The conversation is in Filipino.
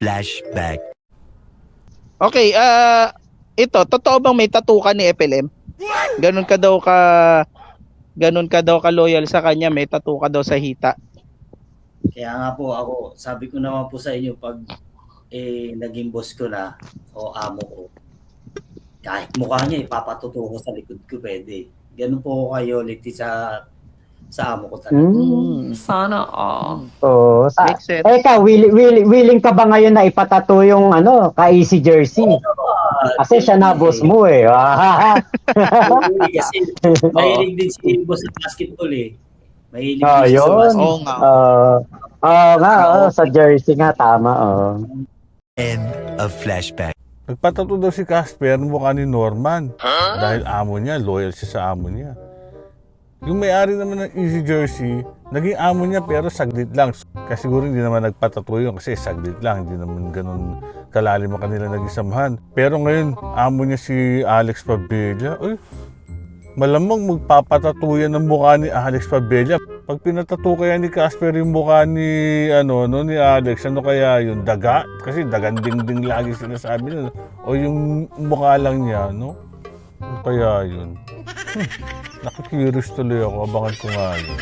Flashback. Okay, ito, totoo bang may tattoo ka ni FLM? Ganun ka daw ka loyal sa kanya, may tattoo ka daw sa hita. Kaya nga po ako, sabi ko naman po sa inyo, pag naging boss ko na o amo ko, kahit mukha niya ipapatuto ko sa likod ko, pwede. Ganun po ako kayo sa amo ko talaga. Sana all. Oo. Makes sense. Ikaw, willing ka ba ngayon na ipatato yung ka-easy jersey? Kasi siya na boss mo eh. Kasi mahilig din si boss sa basketball eh. Mahilig Oh, din siya sa yun. basketball. Oo nga. Sa jersey nga, tama. End of flashback. Nagpatato daw si Casper mukha ni Norman. Dahil amo niya, loyal siya sa amo niya. Yung may-ari naman ng Easy Jersey, naging amo niya pero saglit lang. Kasi siguro hindi naman nagpatato yun kasi saglit lang. Hindi naman ganun kalalim ang kanila naging samahan. Pero ngayon, amo niya si Alex Pabella. Uy, malamang magpapatato yan ng mukha ni Alex Pabella. Pag pinatato kaya ni Casper yung mukha ni, ni Alex, ano kaya yun? Daga? Kasi daganding-ding lagi sinasabi nun. O yung mukha lang niya, no? Ano kaya yun? Nakikurious tuloy ako, abangan ko nga yun.